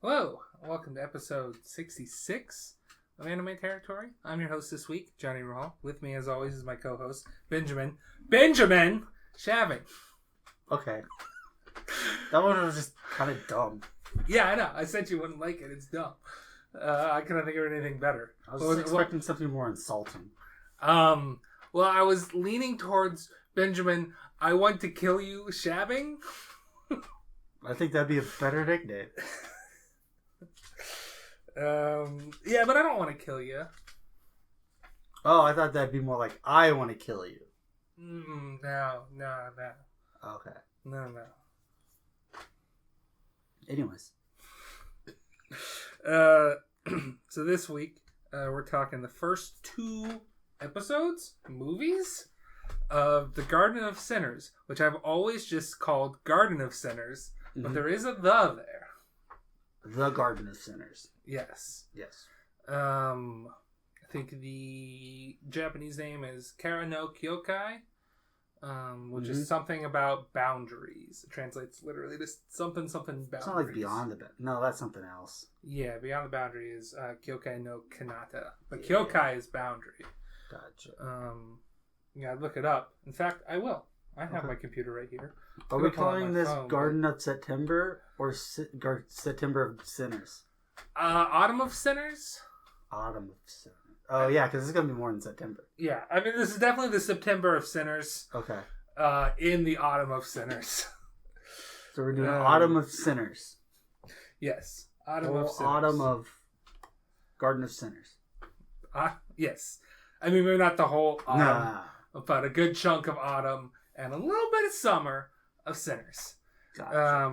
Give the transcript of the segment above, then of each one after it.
Hello, welcome to episode 66 of Anime Territory. I'm your host this week, Johnny Rahal. With me, as always, is my co-host, Benjamin Shaving. Okay. That one was just kind of dumb. Yeah, I know. I said you wouldn't like it. It's dumb. I couldn't think of anything better. I was expecting something more insulting. Well, I was leaning towards Benjamin, I want to kill you, Shaving. I think that'd be a better nickname. Yeah, but I don't want to kill you. Oh, I thought that'd be more like, I want to kill you. No. Okay. No. Anyways. So this week, we're talking the first two movies, of The Garden of Sinners, which I've always just called Garden of Sinners, but there is a "the" there. The Garden of Sinners. Yes. Yes. I think the Japanese name is Kara no Kyokai, which is something about boundaries. It translates literally to something boundaries. It's not like Beyond the Boundary. No, that's something else. Yeah, Beyond the Boundary is Kyokai no Kanata. But Kyokai is boundary. Gotcha. Yeah, look it up. In fact, I will. I have my computer right here. Are we calling this Garden of September or September of Sinners? Autumn of Sinners? Autumn of Sinners. Oh, yeah, because it's going to be more than September. Yeah, I mean, this is definitely the September of Sinners. Okay. In the Autumn of Sinners. So we're doing Autumn of Sinners. Yes. Autumn of Sinners. Autumn of Garden of Sinners. Yes. I mean, maybe not the whole autumn, but a good chunk of autumn and a little bit of summer of Sinners. Gotcha.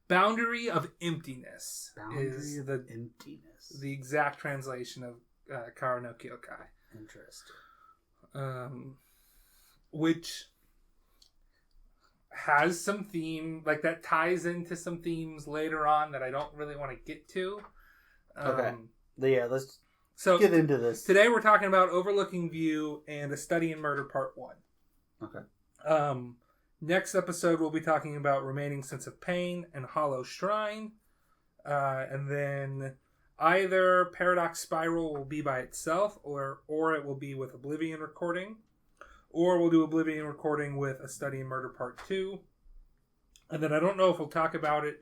Boundary of Emptiness is emptiness. The exact translation of Kara no Kyokai. Interesting. Which has some theme, like that ties into some themes later on that I don't really want to get to. Okay. Yeah, let's So get into this. Today we're talking about Overlooking View and A Study in Murder Part 1. Okay. Next episode we'll be talking about Remaining Sense of Pain and Hollow Shrine. And then either Paradox Spiral will be by itself or it will be with Oblivion Recording. Or we'll do Oblivion Recording with A Study in Murder Part 2. And then I don't know if we'll talk about it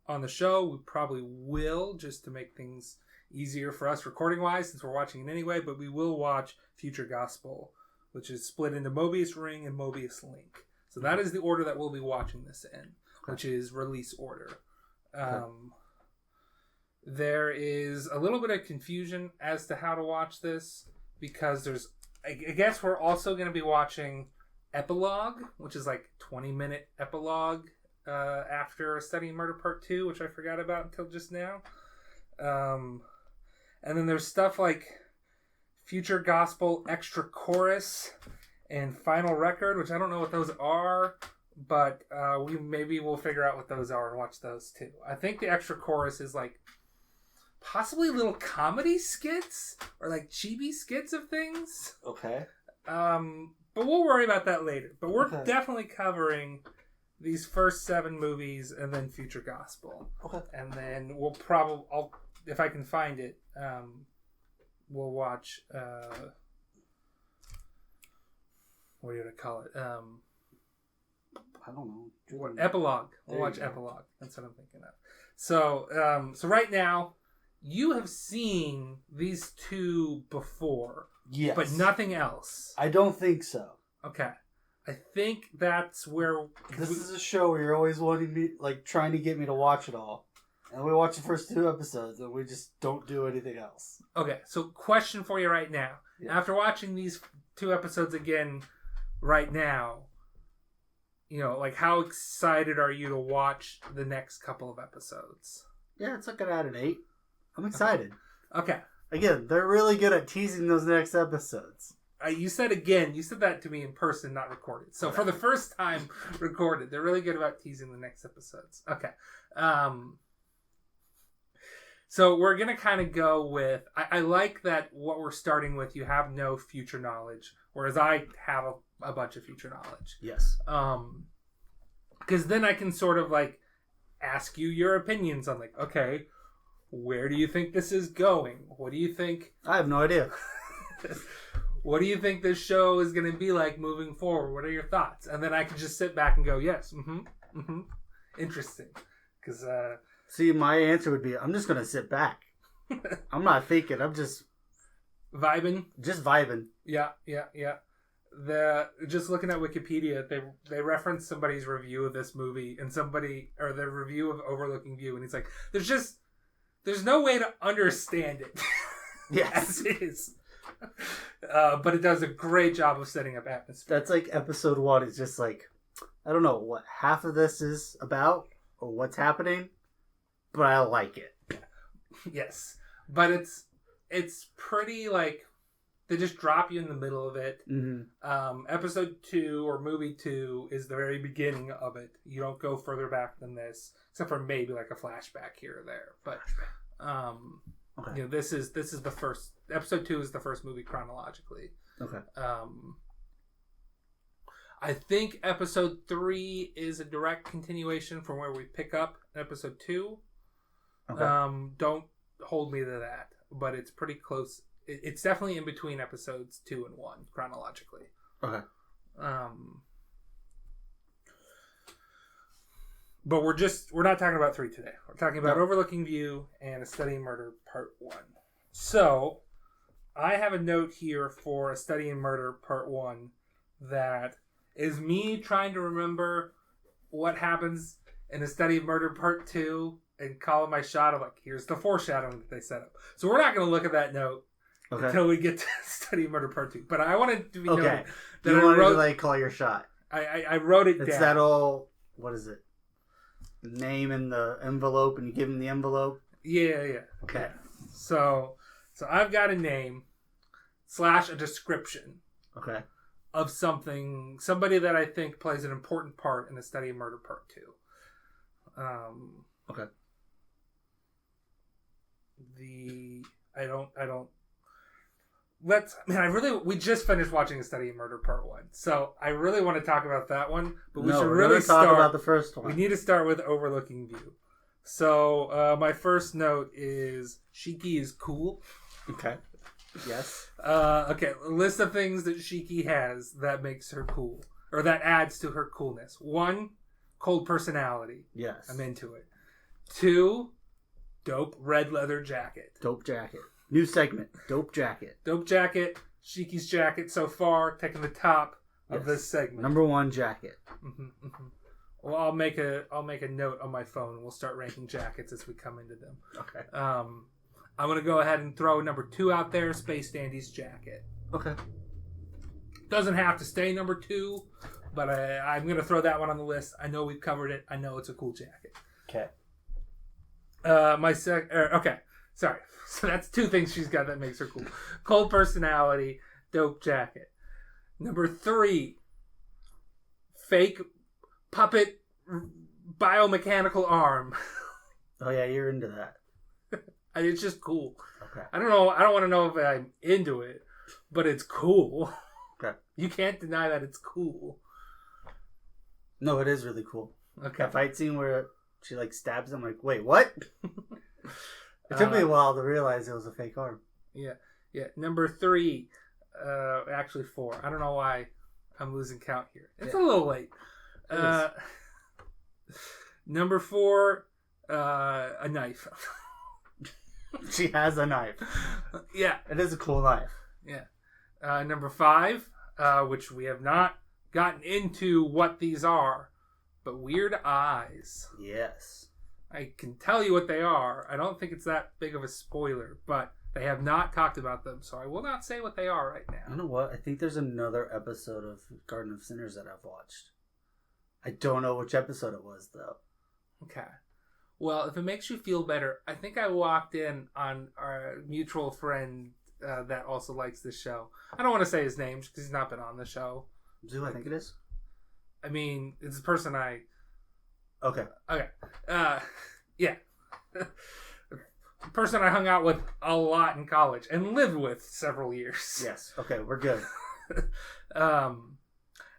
on the show. We probably will, just to make things easier for us recording-wise, since we're watching it anyway. But we will watch Future Gospel, which is split into Mobius Ring and Mobius Link. So that is the order that we'll be watching this in, which is release order. There is a little bit of confusion as to how to watch this, because there's... I guess we're also going to be watching Epilogue, which is like 20-minute epilogue after A Study in Murder Part 2, which I forgot about until just now. And then there's stuff like Future Gospel Extra Chorus and Final Record, which I don't know what those are, but we'll figure out what those are and watch those too. I think the Extra Chorus is like possibly little comedy skits or like chibi skits of things. Okay. But we'll worry about that later. But we're definitely covering these first 7 movies and then Future Gospel. Okay. And then we'll if I can find it, we'll watch what are you going to call it? I don't know. Epilogue. We'll watch Epilogue. That's what I'm thinking of. So right now, you have seen these two before. Yes. But nothing else. I don't think so. Okay. I think that's where... This is a show where you're always wanting me, like, trying to get me to watch it all. And we watch the first 2 episodes, and we just don't do anything else. Okay, so question for you right now. Yeah. After watching these 2 episodes again right now, like, how excited are you to watch the next couple of episodes? Yeah, it's looking at an 8. I'm excited. Okay. Again, they're really good at teasing those next episodes. You said that to me in person, not recorded. So for the first time recorded, they're really good about teasing the next episodes. Okay. So we're going to kind of go with... I like that what we're starting with, you have no future knowledge, whereas I have a bunch of future knowledge. Yes. Because then I can sort of like ask you your opinions on, like, okay, where do you think this is going? What do you think? I have no idea. What do you think this show is going to be like moving forward? What are your thoughts? And then I can just sit back and go, yes, interesting. Because, see, my answer would be, I'm just going to sit back. I'm not thinking. I'm just... vibing? Just vibing. Yeah. Just looking at Wikipedia, they reference somebody's review of this movie and their review of Overlooking View, and he's like, there's no way to understand it. Yes. As it is. But it does a great job of setting up atmosphere. That's like episode 1 is just like, I don't know what half of this is about or what's happening, but I like it. Yes. But it's pretty, like, they just drop you in the middle of it. Mm-hmm. Episode 2 or movie 2 is the very beginning of it. You don't go further back than this, except for maybe like a flashback here or there. But okay. you know, this is the first. Episode 2 is the first movie chronologically. Okay. I think episode 3 is a direct continuation from where we pick up in episode 2. Okay. Don't hold me to that, but it's pretty close. It's definitely in between episodes 2 and 1 chronologically. Okay. But we're not talking about 3 today. We're talking about Overlooking View and A Study in Murder Part 1. So, I have a note here for A Study in Murder Part 1 that is me trying to remember what happens in A Study in Murder Part 2 and calling my shot of, like, here's the foreshadowing that they set up. So we're not going to look at that note until we get to Study in Murder Part 2. But I wanted to be noted that you wanted to, like, call your shot. I wrote it down. It's that all, what is it? Name in the envelope and you give him the envelope? Yeah. Okay. So I've got a name / a description. Okay. Of somebody that I think plays an important part in A Study in Murder Part 2. Okay. We just finished watching A Study in Murder Part 1. So I really want to talk about that one, but we should we're really talk about the first one. We need to start with Overlooking View. So my first note is Shiki is cool. Okay. Yes. Okay, a list of things that Shiki has that makes her cool. Or that adds to her coolness. 1, cold personality. Yes. I'm into it. 2, dope red leather jacket. Dope jacket. New segment. Dope jacket. Dope jacket. Shiki's jacket so far, taking the top of this segment. Number 1 jacket. Well, I'll make a note on my phone and we'll start ranking jackets as we come into them. Okay. I'm going to go ahead and throw number 2 out there, Space Dandy's jacket. Okay. Doesn't have to stay number 2, but I'm going to throw that one on the list. I know we've covered it. I know it's a cool jacket. Okay. Okay. Sorry. So that's 2 things she's got that makes her cool. Cold personality, dope jacket. Number 3, fake puppet biomechanical arm. Oh yeah, you're into that. It's just cool. Okay. I don't know. I don't want to know if I'm into it, but it's cool. Okay. You can't deny that it's cool. No, it is really cool. Okay. That fight scene where she like stabs him, I'm like, wait, what? It took me a while to realize it was a fake arm. Yeah. Number 3, actually 4. I don't know why I'm losing count here. It's a little late. Number 4, a knife. She has a knife. Yeah. It is a cool knife. Yeah. Number 5, which we have not gotten into what these are, but weird eyes. Yes. I can tell you what they are. I don't think it's that big of a spoiler, but they have not talked about them, so I will not say what they are right now. You know what? I think there's another episode of Garden of Sinners that I've watched. I don't know which episode it was, though. Okay. Well, if it makes you feel better, I think I walked in on our mutual friend that also likes this show. I don't want to say his name because he's not been on the show. Who I think it is? I mean, it's a person I... Okay. Yeah. A person I hung out with a lot in college and lived with several years. Yes. Okay, we're good.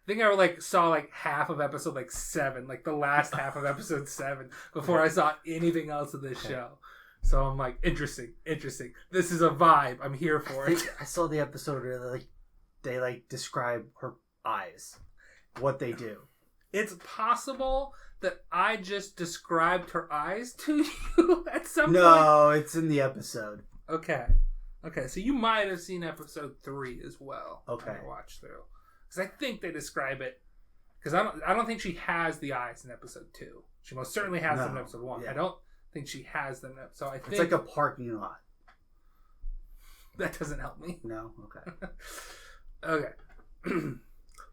think I like saw like half of episode like 7, like the last half of episode 7 before I saw anything else of this show. So I'm like, interesting. This is a vibe. I'm here for it. I saw the episode where they describe her eyes, what they do. It's possible that I just described her eyes to you at some point. No, it's in the episode. Okay, so you might have seen episode 3 as well. Okay. I watched through. Because I think they describe it. Because I don't think she has the eyes in episode 2. She most certainly has them in episode 1. Yeah. I don't think she has them. So I think... It's like a parking lot. That doesn't help me. No? Okay. Okay.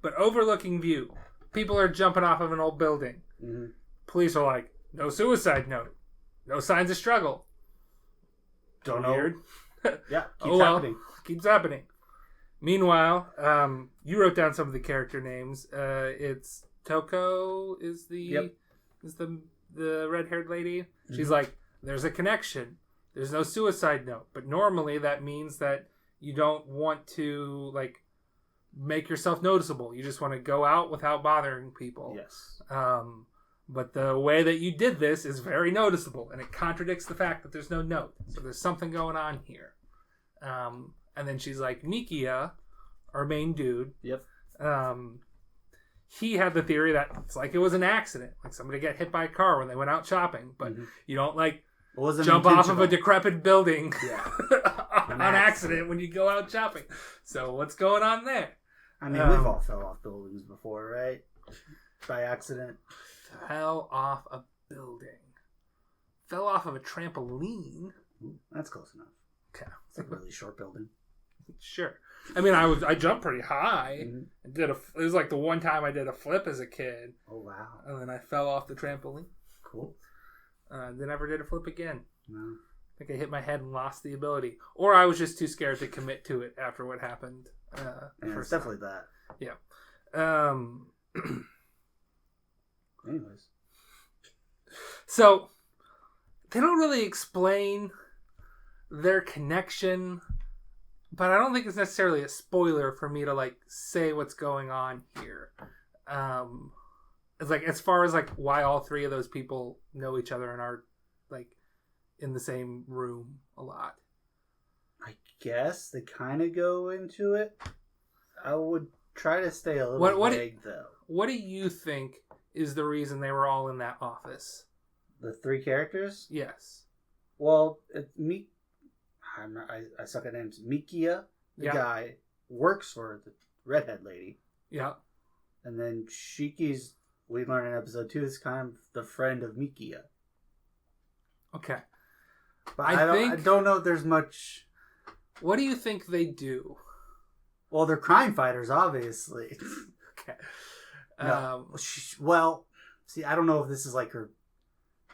But overlooking view. People are jumping off of an old building. Mm-hmm. Police are like, no suicide note. No signs of struggle. Don't Weird. know. Yeah, keeps happening. Keeps happening. Meanwhile, you wrote down some of the character names. It's Toko is the red-haired lady. Mm-hmm. She's like, there's a connection. There's no suicide note. But normally that means that you don't want to make yourself noticeable. You just want to go out without bothering people. Yes. But the way that you did this is very noticeable, and it contradicts the fact that there's no note. So there's something going on here. And then she's like, Mikia, our main dude. Yep. He had the theory that it's like it was an accident. Like somebody got hit by a car when they went out shopping. But you don't jump off of a decrepit building on accident when you go out shopping. So what's going on there? I mean, we've all fell off buildings before, right? By accident. Fell off a building. Fell off of a trampoline. Ooh, that's close enough. Okay. It's like a really short building. Sure. I mean, I jumped pretty high. Mm-hmm. It was like the one time I did a flip as a kid. Oh, wow. And then I fell off the trampoline. Cool. Then never did a flip again. No. I think I hit my head and lost the ability. Or I was just too scared to commit to it after what happened. It's definitely that. Yeah. Anyways. So, they don't really explain their connection, but I don't think it's necessarily a spoiler for me to say what's going on here. It's as far as why all 3 of those people know each other and are in the same room a lot. I guess they kind of go into it. I would try to stay a little vague though. What do you think is the reason they were all in that office? The 3 characters? Yes. Well, I suck at names. Mikia, the guy, works for the redhead lady. Yeah. And then Shiki's, we learned in episode 2, is kind of the friend of Mikia. Okay. But I don't know if there's much... What do you think they do? Well, they're crime fighters, obviously. Okay. No. See, I don't know if this is her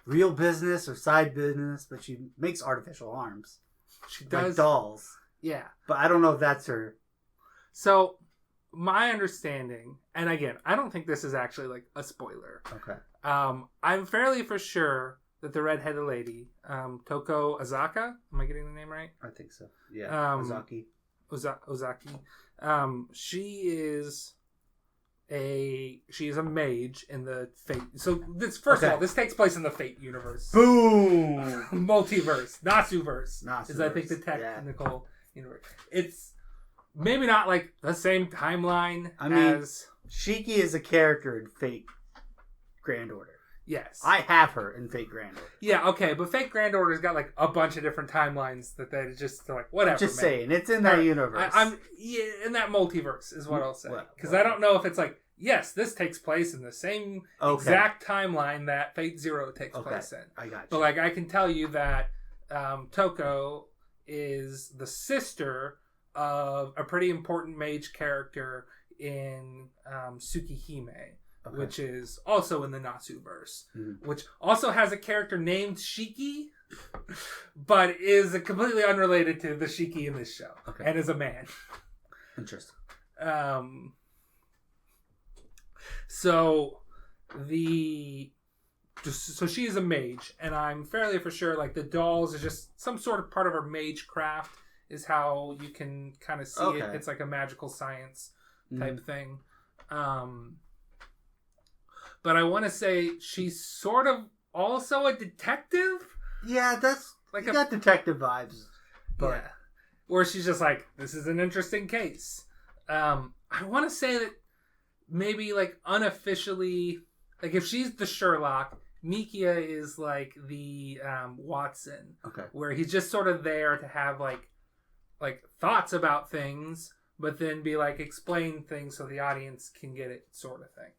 real business or side business, but she makes artificial arms. She does. Like dolls. Yeah. But I don't know if that's her. So, my understanding, and again, I don't think this is actually a spoiler. Okay. I'm fairly for sure that the redheaded lady, Toko Azaka, am I getting the name right? I think so. Yeah. Ozaki. She is a mage in the Fate. So first of all, this takes place in the Fate universe. Boom. Multiverse, Nasuverse is I think the technical universe. It's maybe not the same timeline as Shiki is a character in Fate Grand Order. Yes. I have her in Fate Grand Order. Yeah, okay, but Fate Grand Order's got a bunch of different timelines that they just whatever. I'm just saying, it's in that universe. I'm in that multiverse is what I'll say. Because I don't know if it's yes, this takes place in the same exact timeline that Fate Zero takes place in. I got you. But I can tell you that Toko is the sister of a pretty important mage character in Tsukihime. Okay. Which is also in the Natsuverse, which also has a character named Shiki, but is completely unrelated to the Shiki in this show, and is a man. Interesting. So she is a mage, and I'm fairly for sure the dolls is just some sort of part of her mage craft is how you can kind of see it. It's a magical science type thing. But I want to say she's sort of also a detective. Yeah, that's like you got detective vibes. But yeah, or she's just like, this is an interesting case. I want to say that maybe like unofficially, like if she's the Sherlock, Mikia is like the Watson. Okay. Where he's just sort of there to have like thoughts about things, but then be like explain things so the audience can get it, sort of thing.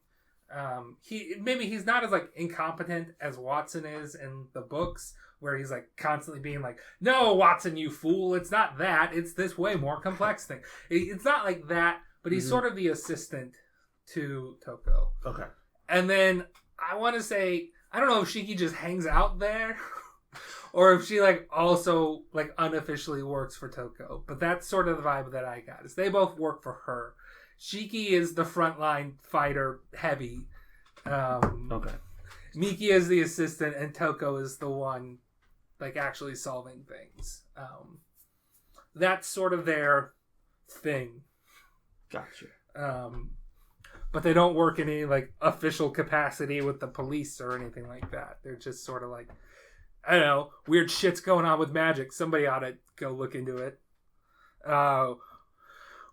He's not as like incompetent as Watson is in the books, where he's like constantly being like, "No, Watson, you fool! It's not that. It's this way more complex thing." It's not like that, but he's sort of the assistant to Toko. Okay. And then I want to say, I don't know if Shiki just hangs out there, or if she like also like unofficially works for Toko. But that's sort of the vibe that I got. Is they both work for her. Shiki is the frontline fighter, heavy. Okay. Miki is the assistant, and Toko is the one like actually solving things. That's sort of their thing. Gotcha. But they don't work in any like official capacity with the police or anything like that. They're just sort of like, I don't know, weird shit's going on with magic. Somebody ought to go look into it.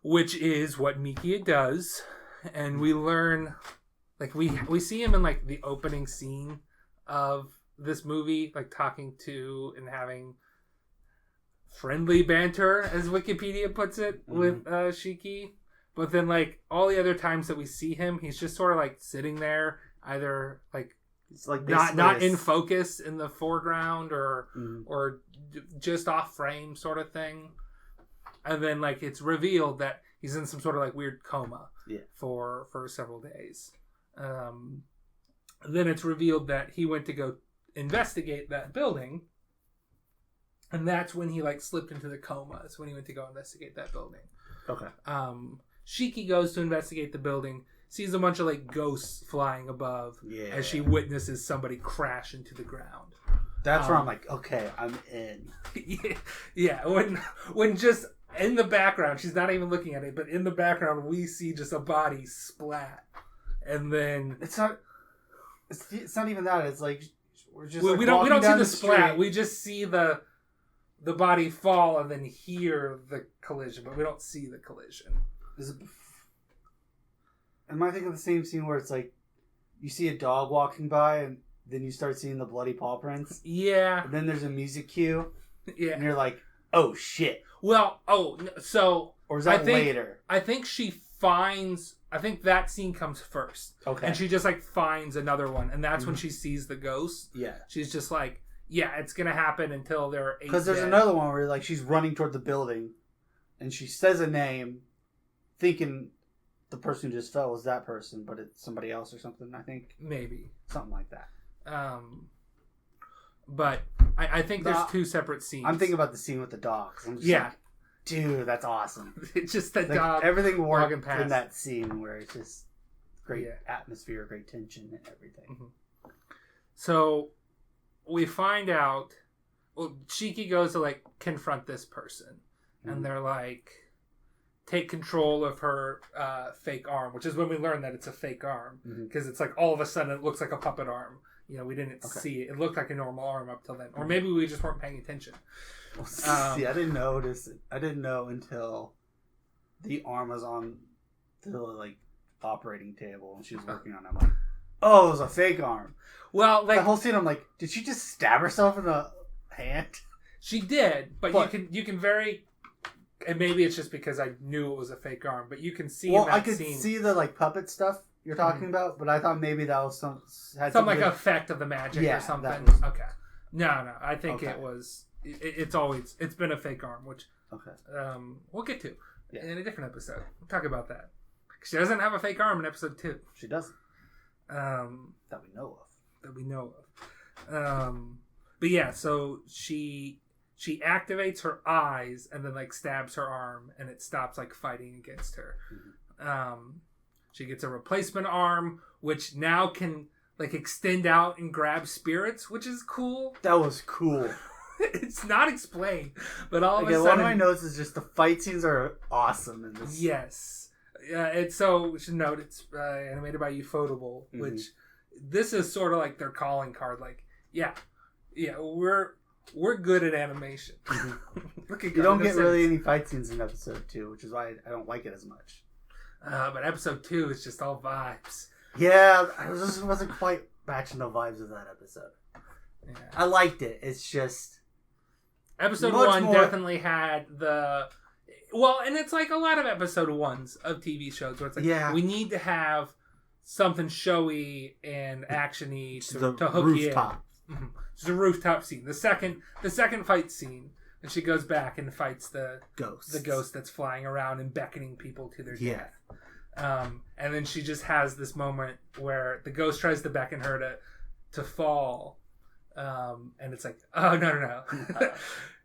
Which is what Mikia does. And we learn, like, we see him in, like, the opening scene of this movie, like, talking to and having friendly banter, as Wikipedia puts it, with Shiki. But then, like, all the other times that we see him, he's just sort of, like, sitting there, either, like, it's like not in focus in the foreground or just off frame sort of thing. And then, like, it's revealed that he's in some sort of, like, weird coma for several days. Then it's revealed that he went to go investigate that building. And that's when he, like, slipped into the coma. It's when he went to go investigate that building. Okay. Shiki goes to investigate the building, sees a bunch of, like, ghosts flying above as she witnesses somebody crash into the ground. That's where I'm like, okay, I'm in. Yeah, when just in the background, she's not even looking at it, but in the background we see just a body splat, and then it's not even that. It's like we're just we don't see the splat. We just see the body fall and then hear the collision, but we don't see the collision. Am I thinking of the same scene where it's like you see a dog walking by and then you start seeing the bloody paw prints? Yeah. And then there's a music cue. Yeah. And you're like, oh shit. Well, so or is that later? I think that scene comes first. Okay. And she just like finds another one, and that's when she sees the ghost. Yeah. She's just like, yeah, it's gonna happen until there are 8 because there's another one where like she's running toward the building, and she says a name, thinking the person who just fell was that person, but it's somebody else or something. I think maybe something like that. But I think there's 2 separate scenes. I'm thinking about the scene with the dogs. I'm just like, dude, that's awesome. It's just the like, dog. Everything worked in that scene where it's just great atmosphere, great tension, and everything. Mm-hmm. So we find out. Well, Shiki goes to like confront this person, and they're like, take control of her fake arm, which is when we learn that it's a fake arm, because it's like all of a sudden it looks like a puppet arm. You know, we didn't see it. It looked like a normal arm up till then, or maybe we just weren't paying attention. See, I didn't notice it. I didn't know until the arm was on the like operating table and she was working on it. I'm like, oh, it was a fake arm. Well, like the whole scene, I'm like, did she just stab herself in the hand? She did, but you can very. And maybe it's just because I knew it was a fake arm, but you can see. Well, in that I could scene, see the like puppet stuff you're talking about, but I thought maybe that was some like effect of the magic or something. Was... Okay, no, I think it was. It's been a fake arm, which we'll get to in a different episode. We'll talk about that. She doesn't have a fake arm in episode 2. She doesn't. That we know of. But yeah, so she activates her eyes and then like stabs her arm, and it stops like fighting against her. She gets a replacement arm, which now can like extend out and grab spirits, which is cool. That was cool. It's not explained, but all of a one sudden, of my notes is just the fight scenes are awesome in this. Yes, we should note it's animated by Ufotable, which this is sort of like their calling card. Like, yeah, we're good at animation. You don't get really any fight scenes in episode 2, which is why I don't like it as much. But episode 2 is just all vibes. Yeah, I just wasn't quite matching the vibes of that episode. Yeah. I liked it. It's just episode 1 definitely had the and it's like a lot of episode 1s of TV shows where it's like we need to have something showy and actiony to hook rooftop. You in. Mm-hmm. It's a rooftop scene. The second fight scene, and she goes back and fights the ghost that's flying around and beckoning people to their death. And then she just has this moment where the ghost tries to beckon her to fall, and it's like, oh no.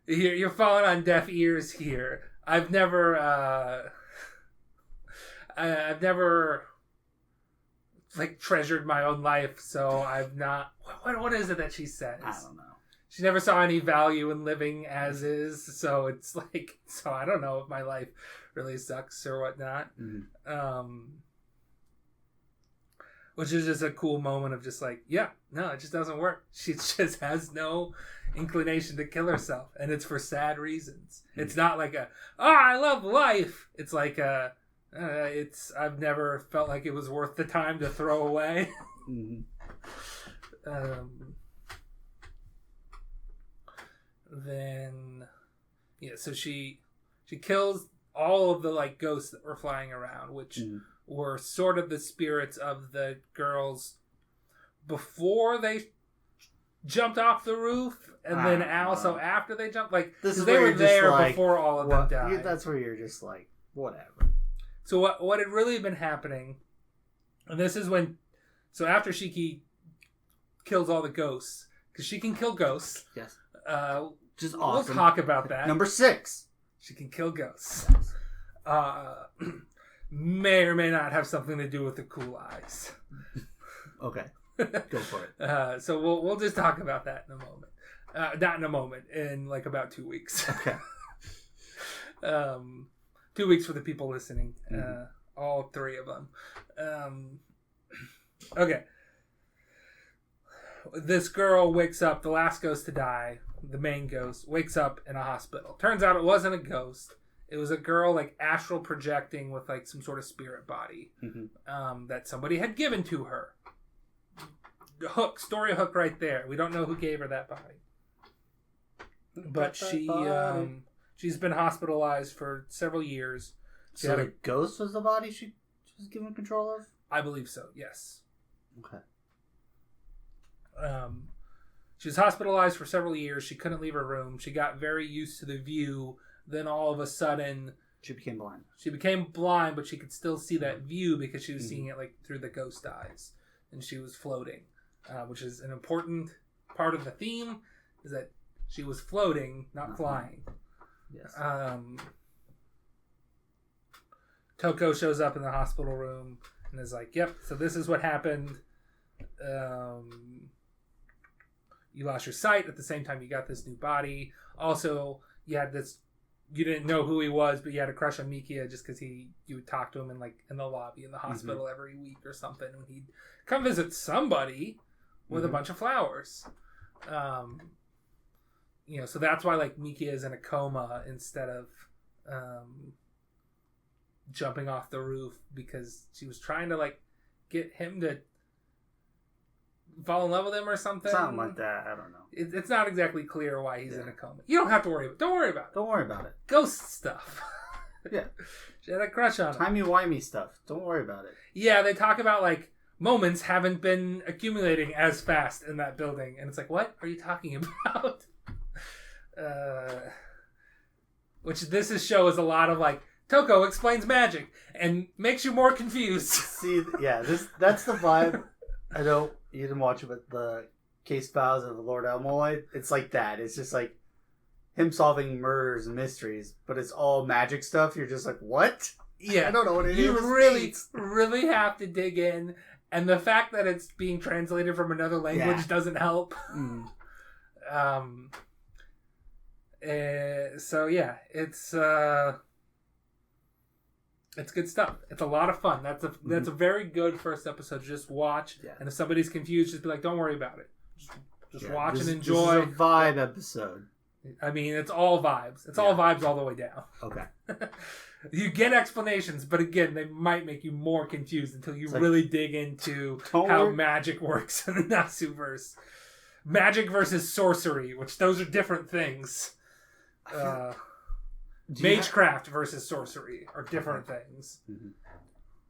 You're falling on deaf ears here. I've never like treasured my own life, so I've not. What is it that she says? I don't know. She never saw any value in living as is, so it's like, so I don't know if my life really sucks or whatnot. Which is just a cool moment of just like, it just doesn't work. She just has no inclination to kill herself, and it's for sad reasons. It's not like I love life. It's like I've never felt like it was worth the time to throw away. Then so she kills all of the like ghosts that were flying around, which were sort of the spirits of the girls before they jumped off the roof, and then also after they jumped, like they were there before all of them died. That's where you're just like, whatever. So what had really been happening, and this is when, so after Shiki kills all the ghosts, because she can kill ghosts. Yes. Just awesome. We'll talk about that. Number 6. She can kill ghosts. May or may not have something to do with the cool eyes. Okay. Go for it. So we'll just talk about that in a moment. Not in a moment, in like about 2 weeks. Okay. 2 weeks for the people listening. All 3 of them. Okay. This girl wakes up, the last ghost to die, the main ghost, wakes up in a hospital. Turns out it wasn't a ghost. It was a girl like astral projecting with like some sort of spirit body that somebody had given to her. Story hook right there. We don't know who gave her that body. But she's been hospitalized for several years. So the ghost was the body she was given control of? I believe so, yes. Okay. She was hospitalized for several years. She couldn't leave her room. She got very used to the view. Then all of a sudden, she became blind. She became blind, but she could still see that view because she was seeing it like through the ghost eyes, and she was floating, which is an important part of the theme. Is that she was floating, not flying. Yes. Toko shows up in the hospital room and is like, "Yep. So this is what happened. You lost your sight at the same time you got this new body. Also, you had this. You didn't know who he was, but you had a crush on Mikia just because you would talk to him in the lobby in the hospital every week or something, and he'd come visit somebody with a bunch of flowers. So that's why like Mikia is in a coma instead of jumping off the roof, because she was trying to like get him to fall in love with him or something. Something like that. I don't know. It's not exactly clear why he's in a coma. You don't have to worry about it. Don't worry about it. Don't worry about it. Ghost stuff. Yeah. She had a crush on him. Timey-wimey stuff. Don't worry about it. Yeah, they talk about like moments haven't been accumulating as fast in that building. And it's like, what are you talking about? Which this show is a lot of like, Toko explains magic and makes you more confused. See, yeah, that's the vibe. I know you didn't watch it, but the Case Files of Lord Elmoid, it's like that. It's just like him solving murders and mysteries, but it's all magic stuff. You're just like, what? Yeah, I don't know what it is. You really have to dig in, and the fact that it's being translated from another language doesn't help. So yeah, it's It's good stuff. It's a lot of fun. That's a very good first episode to just watch. Yeah. And if somebody's confused, just be like, don't worry about it. Just watch and enjoy. This is a vibe episode. I mean, it's all vibes. It's all vibes all the way down. Okay. You get explanations, but again, they might make you more confused until you really dig into how magic works in the Nasuverse. Magic versus sorcery, which those are different things. Magecraft versus sorcery are different things. Mm-hmm.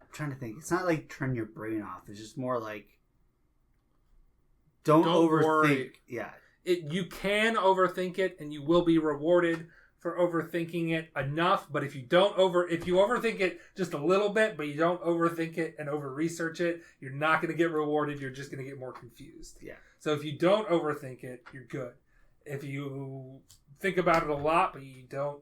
I'm trying to think. It's not like turn your brain off. It's just more like don't overthink. Worry. Yeah. You can overthink it, and you will be rewarded for overthinking it enough. But if you overthink it just a little bit, but you don't overthink it and over research it, you're not going to get rewarded. You're just going to get more confused. Yeah. So if you don't overthink it, you're good. If you think about it a lot, but you don't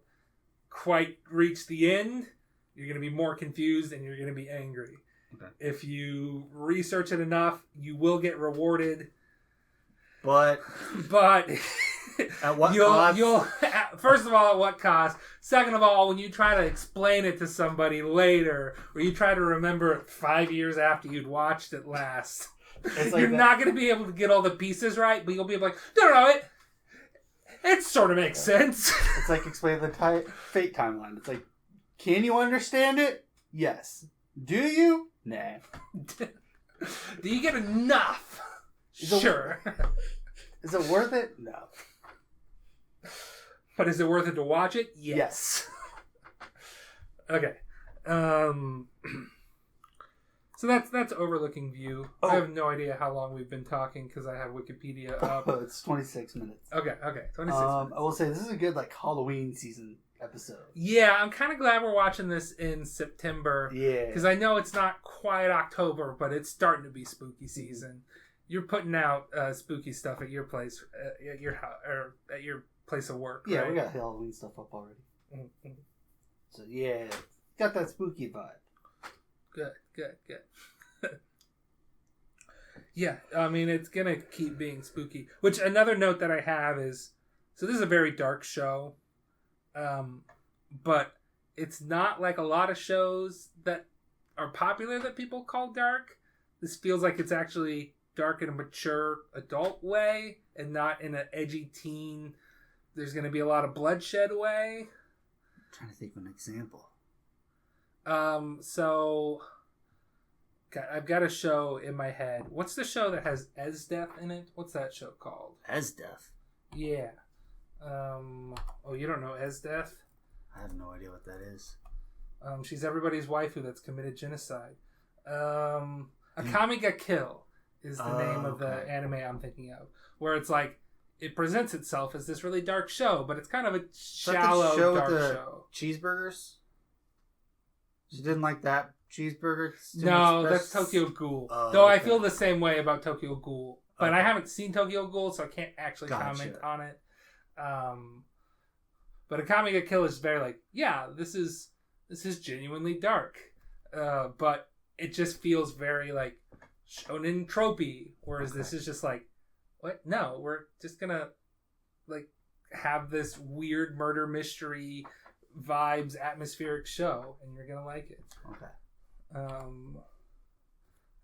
quite reach the end, you're going to be more confused and you're going to be angry. Okay. If you research it enough, you will get rewarded. But at what cost? First of all, at what cost? Second of all, when you try to explain it to somebody later, or you try to remember it 5 years after you'd watched it last, you're not going to be able to get all the pieces right, but you'll be like, no, it sort of makes sense. It's like explaining the fate timeline. It's like, can you understand it? Yes. Do you? Nah. Do you get enough? Sure. Is it worth it? No. But is it worth it to watch it? Yes. Okay. So that's Overlooking View. Oh. I have no idea how long we've been talking because I have Wikipedia up. It's 26 minutes. Okay. 26 minutes. I will say this is a good Halloween season episode. Yeah, I'm kind of glad we're watching this in September. Yeah. Because I know it's not quite October, but it's starting to be spooky season. You're putting out spooky stuff at your place, at your house, or at your place of work. Yeah, right? we got Halloween stuff up already. Mm-hmm. So yeah, got that spooky vibe. Good. Yeah, I mean, it's going to keep being spooky. Which, another note that I have is, so this is a very dark show, but it's not like a lot of shows that are popular that people call dark. This feels like it's actually dark in a mature adult way, and not in an edgy teen, there's going to be a lot of bloodshed way. I'm trying to think of an example. So... I've got a show in my head. What's the show that has Esdeath in it? What's that show called? Esdeath? Yeah. You don't know Esdeath? I have no idea what that is. She's everybody's waifu that's committed genocide. Akame ga Kill is the name of the anime I'm thinking of. Where it's like, it presents itself as this really dark show, but it's kind of a shallow, dark show. Cheeseburgers? She didn't like that cheeseburger? No, that's Tokyo Ghoul. Though I feel the same way about Tokyo Ghoul. But I haven't seen Tokyo Ghoul, so I can't actually comment on it. But Akame ga Kill is very this is genuinely dark. But it just feels very shonen tropey. Whereas this is just what? No, we're just gonna have this weird murder mystery vibes atmospheric show, and you're gonna like it. Okay. Let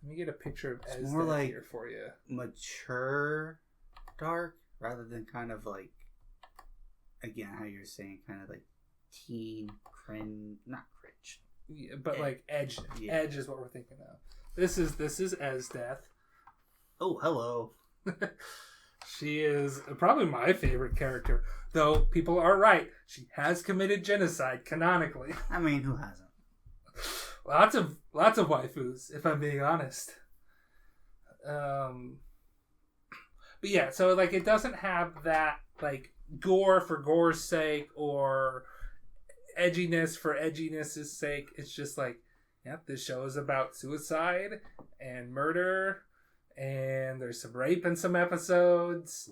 me get a picture of it's more here for you. Mature dark rather than kind of again how you're saying kind of teen cringe, not cringe. Yeah, but edge. Yeah. Edge is what we're thinking of. This is Esdeath. Oh, hello. She is probably my favorite character, though people are right. She has committed genocide canonically. I mean, who hasn't? Lots of waifus, if I'm being honest. But yeah, so it doesn't have that gore for gore's sake or edginess for edginess' sake. It's just this show is about suicide and murder, and there's some rape in some episodes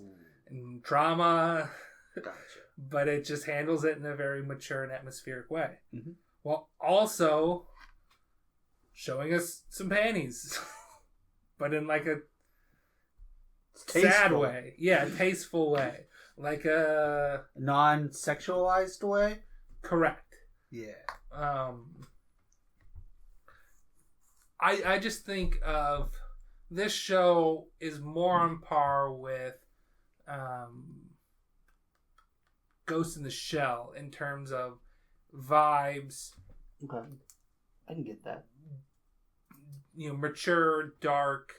and trauma. Gotcha. But it just handles it in a very mature and atmospheric way. Mm-hmm. While also showing us some panties. But in a sad way. Yeah, tasteful way. A non-sexualized way? Correct. Yeah. I just think of this show is more on par with Ghost in the Shell in terms of vibes. Okay, I can get that. Mature, dark.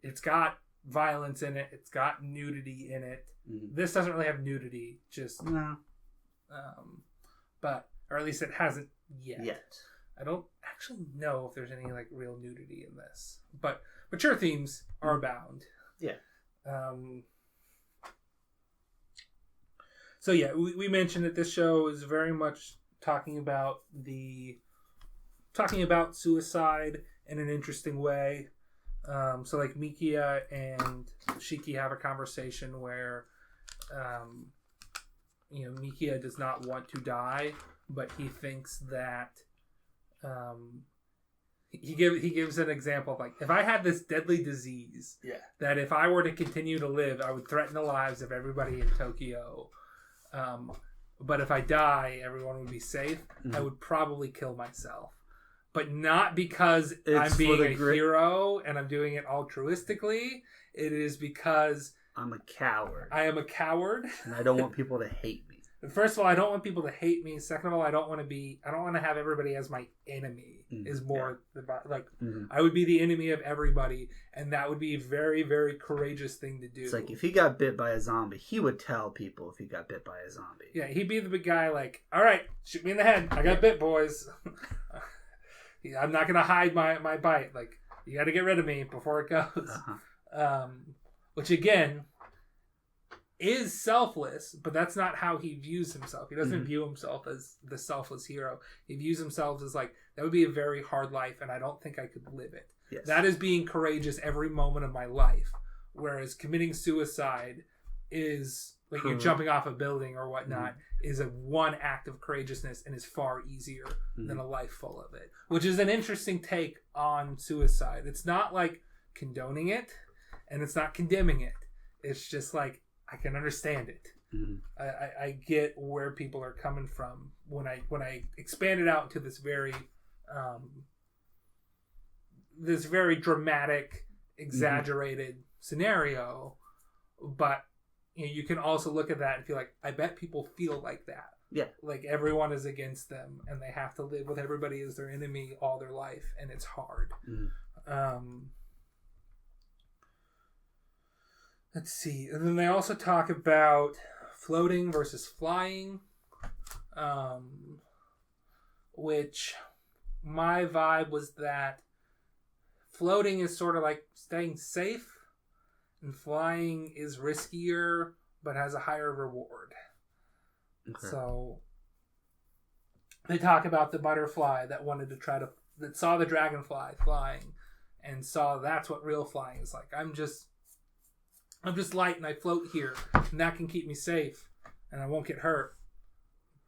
It's got violence in it. It's got nudity in it. Mm-hmm. This doesn't really have nudity, just no. Or at least it hasn't yet. Yet. I don't actually know if there's any like real nudity in this, but mature themes are abound. Yeah. So yeah, we mentioned that this show is very much talking about suicide in an interesting way. So like Mikia and Shiki have a conversation where, Mikia does not want to die, but he thinks that, he gives an example of like, if I had this deadly disease, that if I were to continue to live, I would threaten the lives of everybody in Tokyo. But if I die, everyone would be safe. Mm-hmm. I would probably kill myself. But not because I'm being a hero and I'm doing it altruistically. It is because I'm a coward. I am a coward. And I don't want people to hate me. First of all, I don't want people to hate me. Second of all, I don't want to have everybody as my enemy. Is more like I would be the enemy of everybody, and that would be a very, very courageous thing to do. It's like if he got bit by a zombie, he would tell people if he got bit by a zombie. Yeah, he'd be the big guy like, all right, shoot me in the head. I got bit, boys. I'm not going to hide my bite. Like, you got to get rid of me before it goes. Uh-huh. Which, again, is selfless, but that's not how he views himself. He doesn't view himself as the selfless hero. He views himself as like, that would be a very hard life, and I don't think I could live it. Yes. That is being courageous every moment of my life. Whereas committing suicide is, like you're jumping off a building or whatnot, is a one act of courageousness and is far easier than a life full of it. Which is an interesting take on suicide. It's not like condoning it, and it's not condemning it. It's just like, I can understand it. Mm-hmm. I get where people are coming from when I expand it out to this very dramatic, exaggerated scenario. But you can also look at that and feel like, I bet people feel like that. Yeah, like everyone is against them, and they have to live with everybody as their enemy all their life, and it's hard. Let's see. And then they also talk about floating versus flying, which my vibe was that floating is sort of like staying safe, and flying is riskier but has a higher reward. Okay. So they talk about the butterfly that saw the dragonfly flying and saw that's what real flying is like. I'm just light and I float here, and that can keep me safe and I won't get hurt,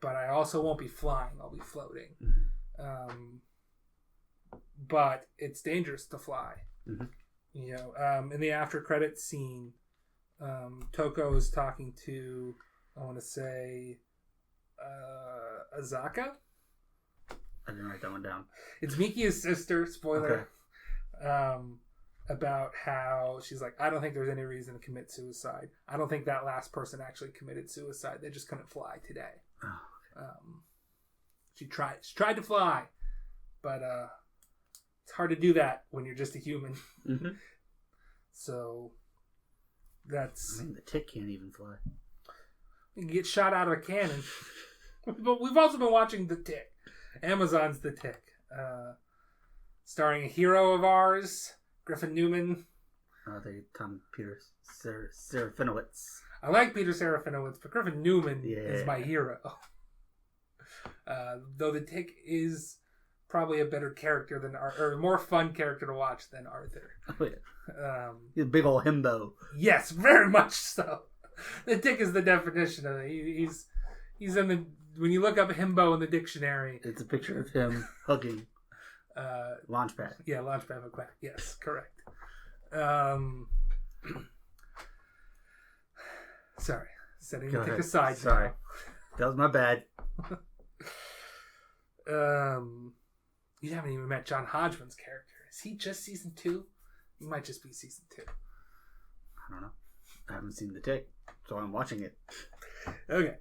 but I also won't be flying. I'll be floating. But it's dangerous to fly. In the after credits scene, Toko is talking to, I want to say, Azaka. I didn't write that one down. It's Miki's sister, spoiler. Okay. About how she's like, I don't think there's any reason to commit suicide. I don't think that last person actually committed suicide. They just couldn't fly today. Oh, okay. She tried to fly, but it's hard to do that when you're just a human. So that's... I mean, the Tick can't even fly. You can get shot out of a cannon. But we've also been watching The Tick. Amazon's The Tick. Starring a hero of ours, Griffin Newman. Peter Serafinowicz. I like Peter Serafinowicz, but Griffin Newman is my hero. Though The Tick is probably a better character than or a more fun character to watch than Arthur. Oh, yeah. He's a big old himbo. Yes, very much so. The Tick is the definition of it. He's in the, when you look up himbo in the dictionary, it's a picture of him hugging Launchpad. Yeah, Launchpad McQuack. Yes, correct. Sorry, setting the Tick aside. Sorry, that was my bad. You haven't even met John Hodgman's character. Is he just season 2? He might just be season 2. I don't know. I haven't seen The Tick, so I'm watching it. Okay.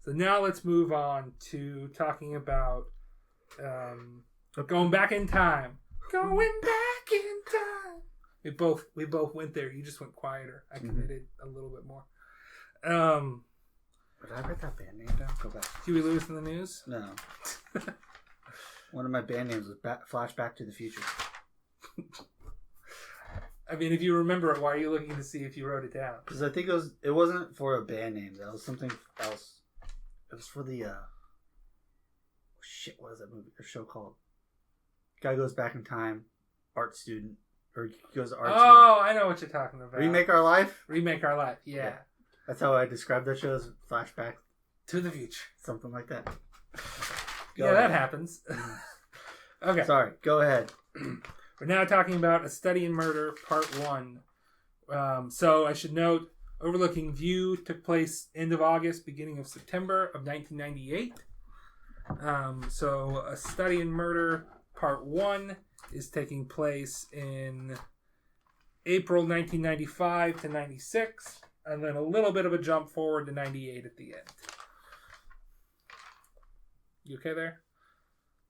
So now let's move on to talking about going back in time. Going back in time. We both went there. You just went quieter. I committed a little bit more. Did I write that band name down? Go back. Huey Lewis in the News? No. One of my band names was Flashback to the Future. I mean, if you remember it, why are you looking to see if you wrote it down? Because I think it wasn't for a band name. That was something else. It was for the what is that movie or show called? Guy goes back in time, art student, or he goes to art school. Oh, I know what you're talking about. Remake Our Life? Remake Our Life, yeah. That's how I described that show, as Flashback to the future. Something like that. That happens. Okay. Sorry, go ahead. We're now talking about A Study in Murder, Part 1. So I should note, Overlooking View took place end of August, beginning of September of 1998. So A Study in Murder, Part 1 is taking place in April 1995 to 96, and then a little bit of a jump forward to 98 at the end. You okay there?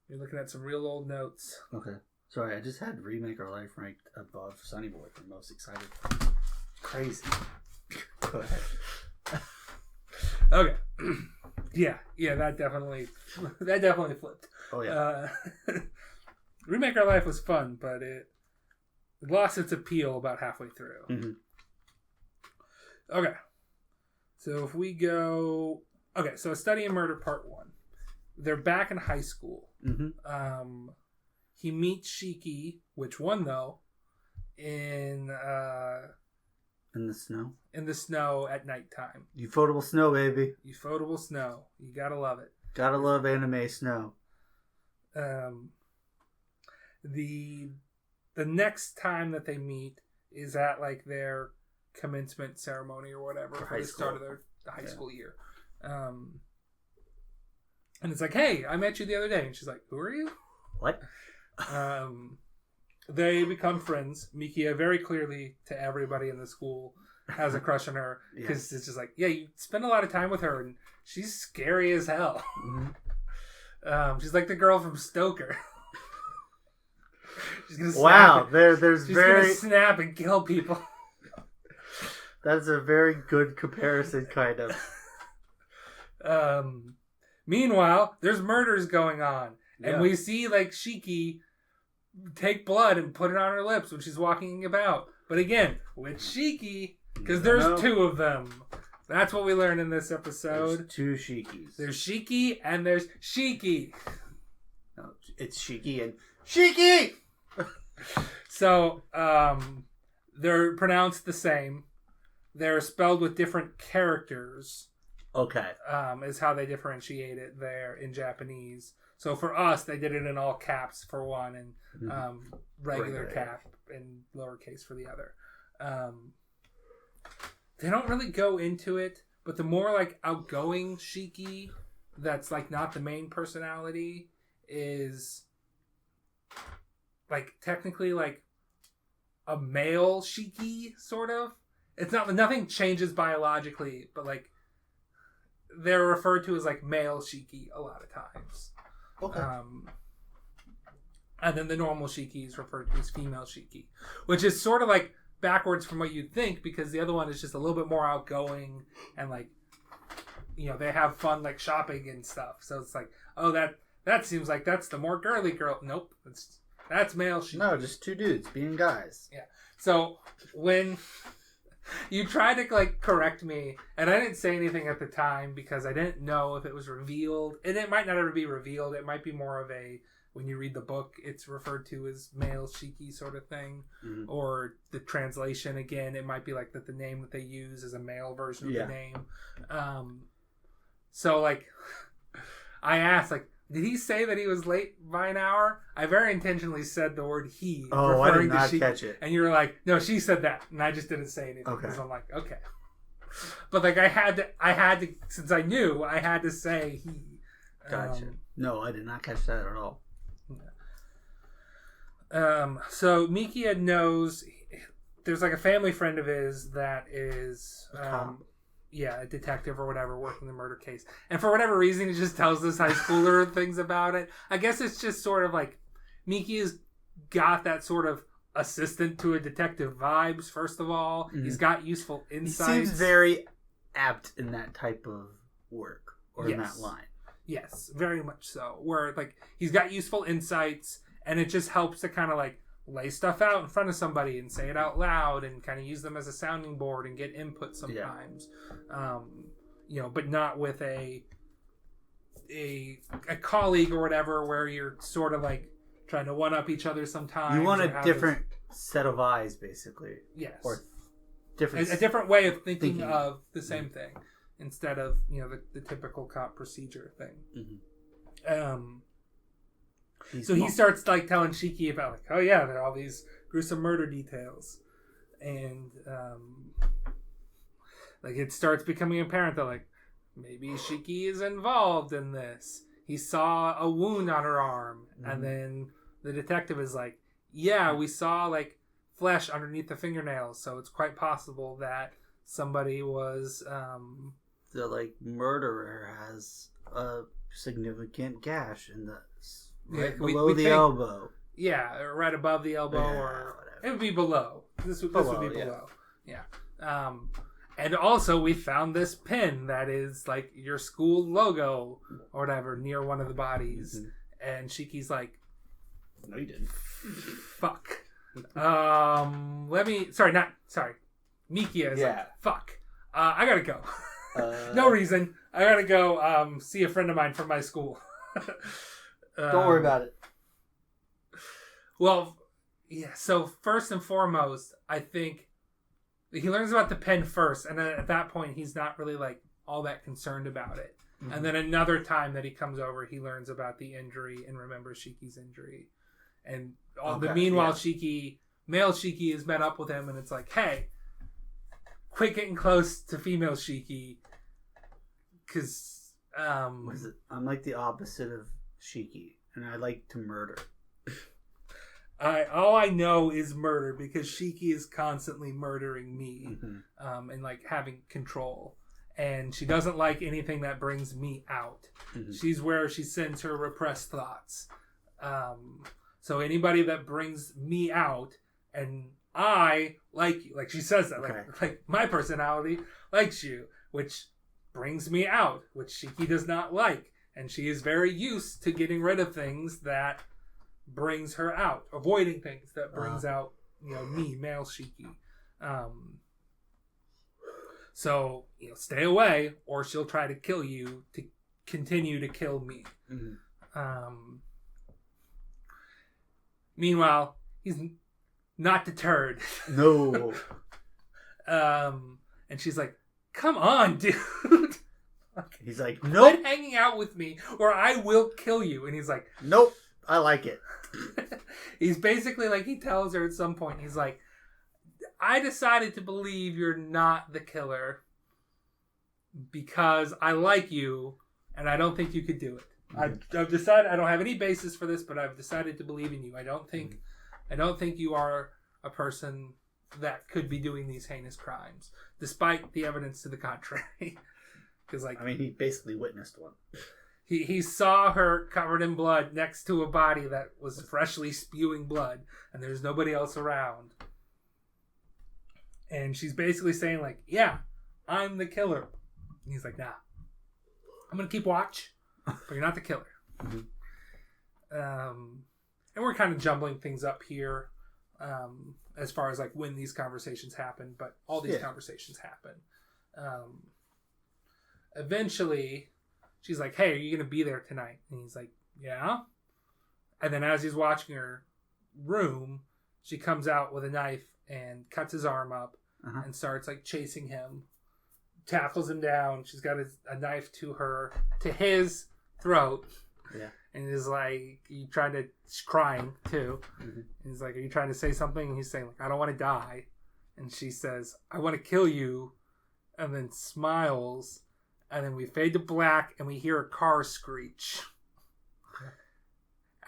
You're looking at some real old notes. Okay. Sorry, I just had Remake Our Life ranked above Sunny Boy for most excited. Crazy. Go ahead. Okay. Yeah, that definitely flipped. Oh yeah. Remake Our Life was fun, but it lost its appeal about halfway through. Mm-hmm. Okay. So if we go... Okay, so A Study in Murder Part 1. They're back in high school. Mm-hmm. He meets Shiki, which one though, in the snow? In the snow at nighttime. Ufotable snow, baby. Ufotable snow. You gotta love it. Gotta love anime snow. The next time that they meet is at like their commencement ceremony or whatever for the start of their high school year. And it's like, hey, I met you the other day. And she's like, who are you? What? They become friends. Mikia very clearly to everybody in the school has a crush on her. Because it's just like, yeah, you spend a lot of time with her and she's scary as hell. Mm-hmm. She's like the girl from Stoker. She's gonna snap she's gonna snap and kill people. That's a very good comparison, kind of. Meanwhile, there's murders going on. And we see, like, Shiki take blood and put it on her lips when she's walking about. But again, with Shiki, because there's two of them. That's what we learned in this episode. There's two Shikis. There's Shiki and there's Shiki. No, it's Shiki and Shiki! So, they're pronounced the same. They're spelled with different characters. Okay. Is how they differentiate it there in Japanese. So for us, they did it in all caps for one and regular cap and lowercase for the other. They don't really go into it, but the more like outgoing Shiki that's like not the main personality is like technically like a male Shiki, sort of. It's not, nothing changes biologically, but like they're referred to as like male Shiki a lot of times. Okay. And then the normal Shiki is referred to as female Shiki, which is sort of like backwards from what you'd think, because the other one is just a little bit more outgoing and like, you know, they have fun like shopping and stuff. So it's like, oh, that seems like that's the more girly girl. Nope, that's male Shiki. No, just two dudes being guys. Yeah. So when you tried to like correct me, and I didn't say anything at the time because I didn't know if it was revealed, and it might not ever be revealed. It might be more of a, when you read the book, it's referred to as male Shiki sort of thing, or the translation again, it might be like that the name that they use is a male version of the name. So like, I asked like, did he say that he was late by an hour? I very intentionally said the word he. Oh, I did not catch it. And you were like, no, she said that. And I just didn't say anything. Okay. Because I'm like, okay. But like, I had to, since I knew, I had to say he. Gotcha. No, I did not catch that at all. So Mikia knows there's like a family friend of his that is a detective or whatever working the murder case, and for whatever reason he just tells this high schooler things about it. I guess it's just sort of like Mikia's got that sort of assistant to a detective vibes. First of all, he's got useful insights. He seems very apt in that type of work or in that line. Yes, very much so. Where like he's got useful insights, and it just helps to kind of like lay stuff out in front of somebody and say it out loud and kind of use them as a sounding board and get input sometimes. But not with a colleague or whatever where you're sort of like trying to one up each other sometimes. You want a different set of eyes, basically. Yes. Or a different way of thinking of the same thing instead of the typical cop procedure thing. Mm-hmm. So he starts like telling Shiki about like, oh yeah, there are all these gruesome murder details, and like it starts becoming apparent that like maybe Shiki is involved in this. He saw a wound on her arm, and then the detective is like, yeah, we saw like flesh underneath the fingernails, so it's quite possible that somebody was the like murderer has a significant gash in the below the elbow. Yeah, or right above the elbow, or whatever. It would be below. This would be below. Yeah. And also we found this pin that is like your school logo or whatever near one of the bodies, and Shiki's like, "No, you didn't." Fuck. Mikia is like, fuck. I gotta go. No reason. I gotta go see a friend of mine from my school. Don't worry about it. Well, yeah, so first and foremost, I think he learns about the pen first, and then at that point, he's not really, like, all that concerned about it. Mm-hmm. And then another time that he comes over, he learns about the injury and remembers Shiki's injury. And meanwhile, male Shiki is met up with him, and it's like, hey, quit getting close to female Shiki, because... I'm like the opposite of Shiki, and I like to murder. All I know is murder because Shiki is constantly murdering me, and like having control, and she doesn't like anything that brings me out. She's where she sends her repressed thoughts. So anybody that brings me out, and I like you, like she says that, like my personality likes you, which brings me out, which Shiki does not like. And she is very used to getting rid of things that brings her out, avoiding things that brings out, me, male Shiki. So, stay away, or she'll try to kill you to continue to kill me. Meanwhile, he's not deterred. No. And she's like, come on, dude. He's like, nope. Quit hanging out with me or I will kill you. And he's like, nope, I like it. He's basically like, he tells her at some point, he's like, I decided to believe you're not the killer because I like you and I don't think you could do it. I've decided, I don't have any basis for this, but I've decided to believe in you. I don't think you are a person that could be doing these heinous crimes, despite the evidence to the contrary. Because, he basically witnessed one. He saw her covered in blood next to a body that was freshly spewing blood, and there's nobody else around. And she's basically saying, like, yeah, I'm the killer. And he's like, nah, I'm going to keep watch, but you're not the killer. And we're kind of jumbling things up here as far as, like, when these conversations happen, but all these conversations happen. Eventually, she's like, hey, are you going to be there tonight? And he's like, yeah. And then as he's watching her room, she comes out with a knife and cuts his arm up and starts like chasing him, tackles him down. She's got a knife to his throat. Yeah. And is like, she's crying too. And he's like, are you trying to say something? And he's saying, like, I don't want to die. And she says, I want to kill you. And then smiles. And then we fade to black and we hear a car screech.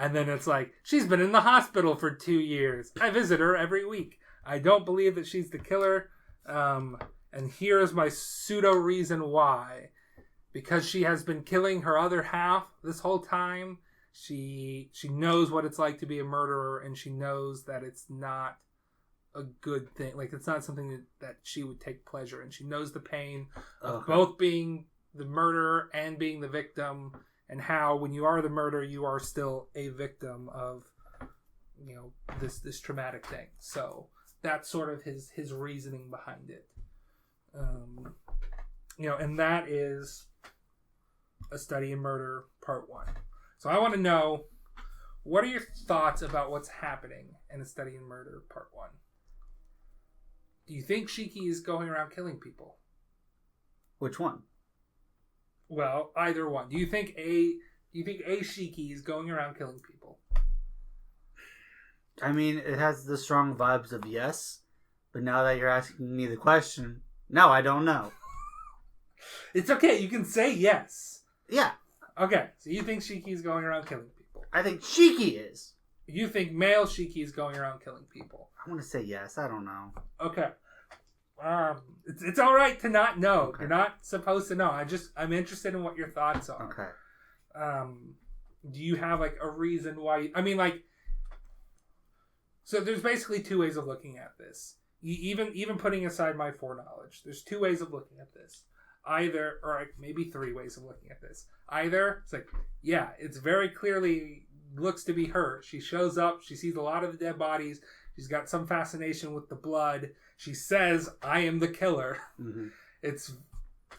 And then it's like, she's been in the hospital for 2 years. I visit her every week. I don't believe that she's the killer. And here's my pseudo reason why. Because she has been killing her other half this whole time. She knows what it's like to be a murderer, and she knows that it's not a good thing. Like, it's not something that she would take pleasure in. She knows the pain of both being the murderer and being the victim, and how when you are the murderer, you are still a victim of, you know, this traumatic thing. So that's sort of his reasoning behind it. You know, and that is A Study in Murder Part 1. So I want to know, what are your thoughts about what's happening in A Study in Murder Part 1? Do you think Shiki is going around killing people? Which one? Well, either one. Do you think a Shiki is going around killing people? I mean, it has the strong vibes of yes, but now that you're asking me the question, no, I don't know. It's okay. You can say yes. Yeah. Okay. So you think Shiki is going around killing people? I think Shiki is. You think male Shiki is going around killing people? I want to say yes. I don't know. Okay. It's all right to not know. Okay. You're not supposed to know. I'm interested in what your thoughts are. Okay. Do you have like a reason why? I mean, like, so there's basically two ways of looking at this. Even putting aside my foreknowledge, there's two ways of looking at this. Either, or like maybe three ways of looking at this. Either it's like, yeah, it's very clearly looks to be her. She shows up. She sees a lot of the dead bodies. She's got some fascination with the blood. She says, I am the killer. Mm-hmm. It's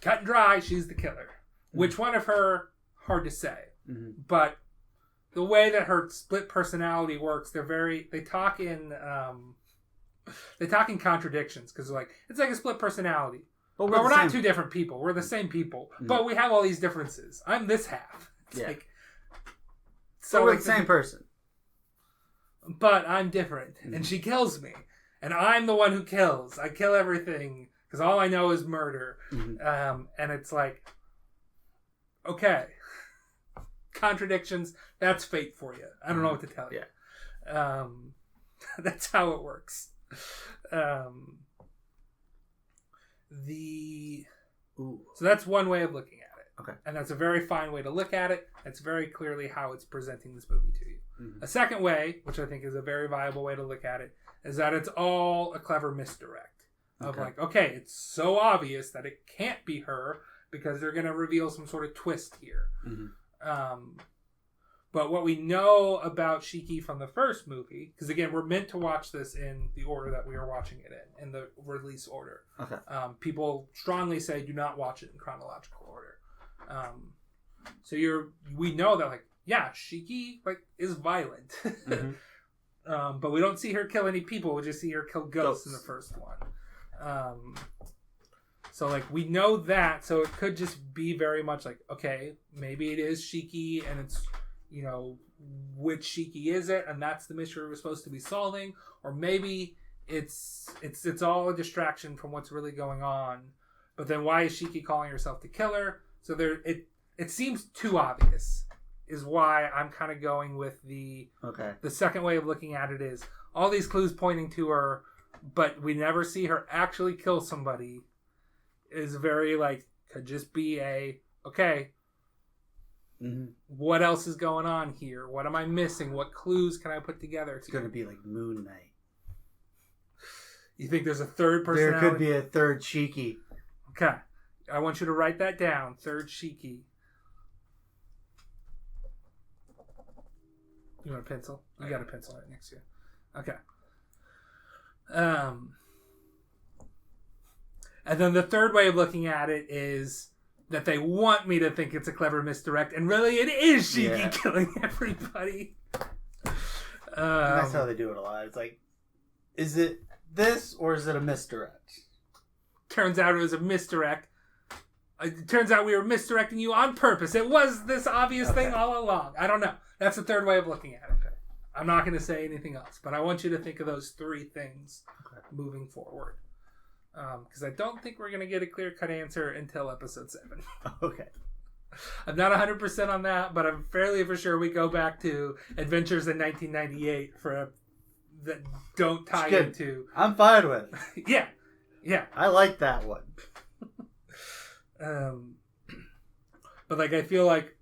cut and dry. She's the killer. Mm-hmm. Which one of her? Hard to say. Mm-hmm. But the way that her split personality works, they talk in contradictions, because like, it's like a split personality. But we're not two different people. We're the same people. Mm-hmm. But we have all these differences. I'm this half. It's like, so we're the same person. But I'm different. Mm-hmm. And she kills me. And I'm the one who kills. I kill everything. Because all I know is murder. Mm-hmm. And it's like, okay. Contradictions. That's fate for you. I don't know what to tell you. Yeah. That's how it works. So that's one way of looking at it. Okay. And that's a very fine way to look at it. That's very clearly how it's presenting this movie to you. Mm-hmm. A second way, which I think is a very viable way to look at it, is that it's all a clever misdirect. Of like, okay, it's so obvious that it can't be her because they're going to reveal some sort of twist here. Mm-hmm. But what we know about Shiki from the first movie, because again, we're meant to watch this in the order that we are watching it in the release order. Okay. People strongly say do not watch it in chronological order. So we know that like, yeah, Shiki like is violent, mm-hmm. But we don't see her kill any people. We just see her kill ghosts in the first one. So like we know that, so it could just be very much like, okay, maybe it is Shiki, and it's, you know, which Shiki is it, and that's the mystery we're supposed to be solving, or maybe it's all a distraction from what's really going on. But then why is Shiki calling herself the killer? So it seems too obvious, is why I'm kind of going with the second way of looking at it is all these clues pointing to her, but we never see her actually kill somebody. Is very like, could just be mm-hmm. What else is going on here? What am I missing? What clues can I put together? It's going to be like Moon Knight. You think there's a third personality? There could be a third Shiki. Okay. I want you to write that down. Third Shiki. You want a pencil? You got a pencil right next to you. Okay. And then the third way of looking at it is that they want me to think it's a clever misdirect, and really it is Shiki killing everybody. That's how they do it a lot. It's like, is it this or is it a misdirect? Turns out it was a misdirect. It turns out we were misdirecting you on purpose. It was this obvious thing all along. I don't know. That's the third way of looking at it. Okay. I'm not going to say anything else, but I want you to think of those three things moving forward. Because I don't think we're going to get a clear-cut answer until episode 7. Okay. I'm not 100% on that, but I'm fairly for sure we go back to Adventures in 1998 that don't tie into. I'm fine with. Yeah. I like that one. But like I feel like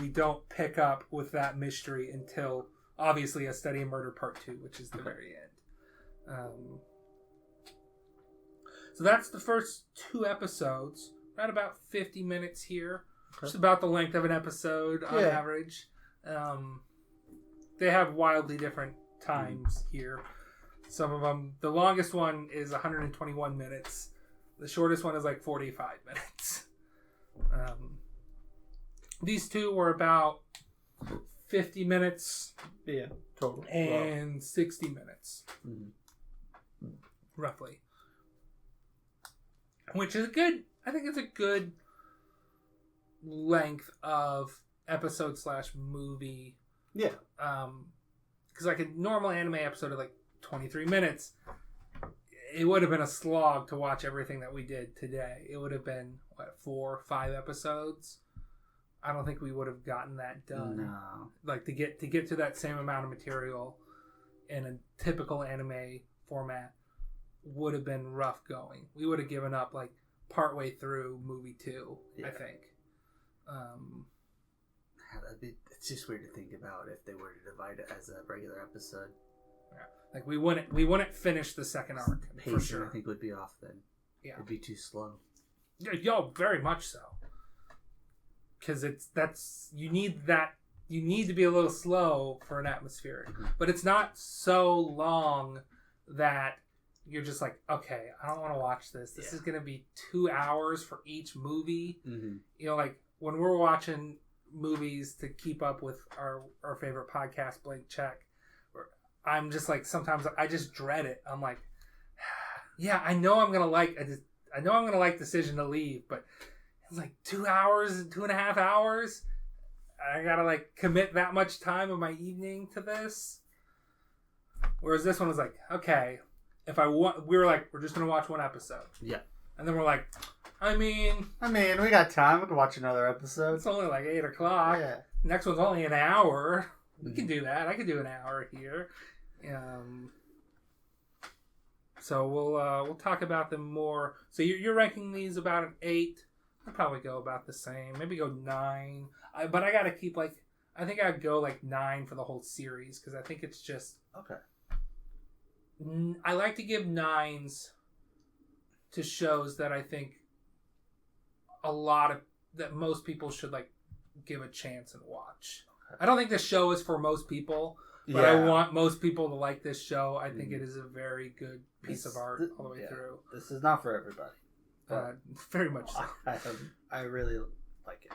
we don't pick up with that mystery until obviously A Study in Murder Part 2, which is the very end. So that's the first 2 episodes. We're at about 50 minutes here. Okay. Just about the length of an episode on average. They have wildly different times here. Some of them, the longest one is 121 minutes. The shortest one is like 45 minutes. These 2 were about 50 minutes. Yeah, total. And 60 minutes. Roughly. Which is good. I think it's a good length of episode/movie. Yeah. Because like a normal anime episode of like 23 minutes, it would have been a slog to watch everything that we did today. It would have been, 4 or 5 episodes? I don't think we would have gotten that done. No. Like to get to that same amount of material in a typical anime format would have been rough going. We would have given up like partway through movie 2, I think. It's just weird to think about if they were to divide it as a regular episode. Yeah. Like we wouldn't finish the second arc for sure. I think would be off then. Yeah, it'd be too slow. Yeah, very much so. Because you need to be a little slow for an atmospheric, but it's not so long that you're just like, okay, I don't want to watch this. This is going to be 2 hours for each movie. You know, like when we're watching movies to keep up with our favorite podcast, Blank Check, I'm just like, sometimes I just dread it. I'm like, yeah, I know I'm gonna like Decision to Leave, but it's like 2 hours, 2.5 hours. I gotta like commit that much time of my evening to this. Whereas this one was like, okay, we were like, we're just gonna watch 1 episode. Yeah. And then we're like, I mean, we got time. We can watch another episode. It's only like 8 o'clock. Yeah. Next one's only an hour. We can do that. I can do an hour here. So we'll talk about them more. So you're ranking these about an 8. I'd probably go about the same. Maybe go 9. But I gotta keep I think I'd go like 9 for the whole series because I think it's just okay. I like to give 9s to shows that I think that most people should like give a chance and watch. Okay. I don't think this show is for most people. But I want most people to like this show. I think it is a very good piece of art all the way through. This is not for everybody. Very much so. I really like it.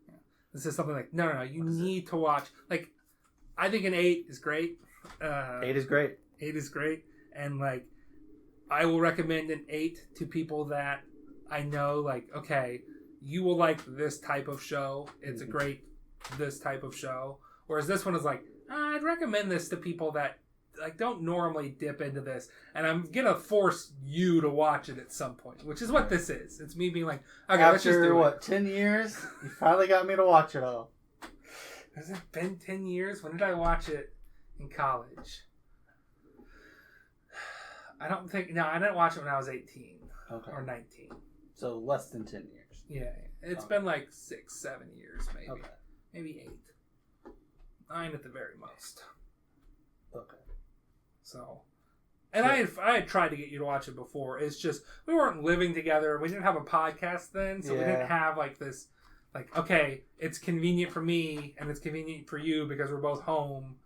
Yeah. This is something like, no, you need to watch. Like, I think an 8 is great. 8 is great. 8 is great. And, like, I will recommend an 8 to people that I know, like, okay, you will like this type of show. It's a great this type of show. Whereas this one is like, I'd recommend this to people that like don't normally dip into this, and I'm gonna force you to watch it at some point, which is what this is. It's me being like, okay, let's just do it. 10 years? You finally got me to watch it all. Has it been 10 years? When did I watch it in college? I didn't watch it when I was 18 or 19. So less than 10 years. Yeah, it's been like 6-7 years, maybe. Okay. Maybe 8. 9 at the very most. Okay. So, and I had tried to get you to watch it before. It's just we weren't living together. We didn't have a podcast then, so we didn't have like this. Like, okay, it's convenient for me and it's convenient for you because we're both home.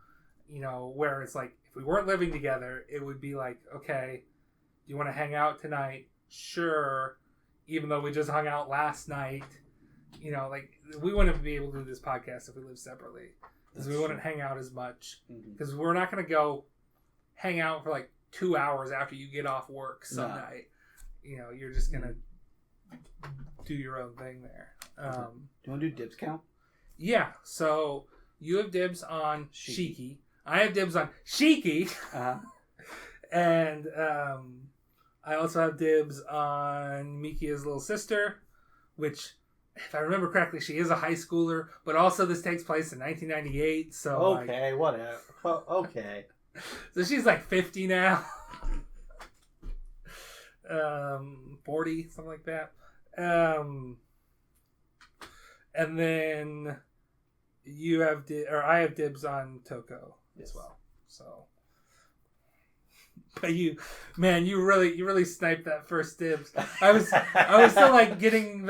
You know, where it's like if we weren't living together, it would be like, okay, do you want to hang out tonight? Sure. Even though we just hung out last night, you know, like we wouldn't be able to do this podcast if we lived separately. Because we wouldn't hang out as much. Because we're not going to go hang out for like 2 hours after you get off work some night. You know, you're just going to do your own thing there. Do you want to do dibs count? Yeah. So you have dibs on Shiki. I have dibs on Shiki. And I also have dibs on Mikia's little sister, which if I remember correctly, she is a high schooler, but also this takes place in 1998. So okay, whatever. Okay. So she's like 50 now. 40, something like that. And then you have I have dibs on Toko as well. So, but you really sniped that first dibs. I was still like getting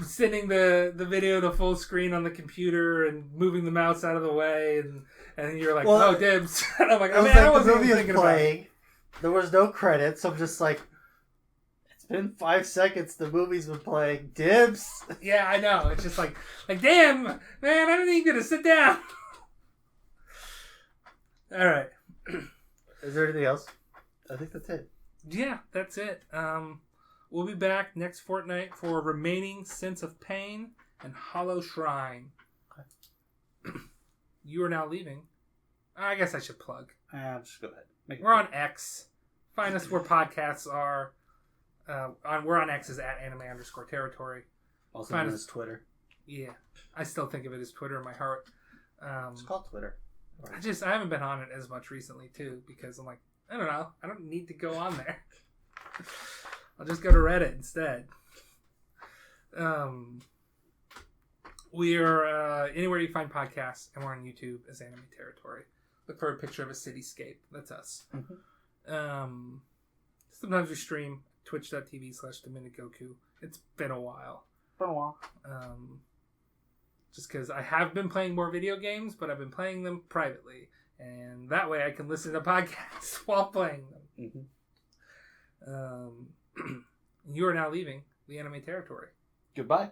sending the video to full screen on the computer and moving the mouse out of the way, and you're like, well, oh, dibs. And I'm like, I wasn't the movie thinking was playing. There was no credits. So I'm just like, it's been 5 seconds. The movie's been playing. Dibs. Yeah, I know. It's just like damn, man, I didn't even get to sit down. All right. Is there anything else? I think that's it. Yeah, that's it. We'll be back next fortnight for Remaining Sense of Pain and Hollow Shrine. Okay. You are now leaving. I guess I should plug. Just go ahead. We're on X. Find us where podcasts are. We're on X is at anime_territory. Also known as Twitter. Yeah. I still think of it as Twitter in my heart. It's called Twitter. I haven't been on it as much recently too, because I'm like, I don't know. I don't need to go on there. I'll just go to Reddit instead. We are anywhere you find podcasts, and we're on YouTube as Anime Territory. Look for a picture of a cityscape. That's us. Mm-hmm. Sometimes we stream twitch.tv/DominiCGoku. It's been a while. Just because I have been playing more video games, but I've been playing them privately. And that way I can listen to podcasts while playing them. Mm-hmm. You are now leaving the Anime Territory. Goodbye.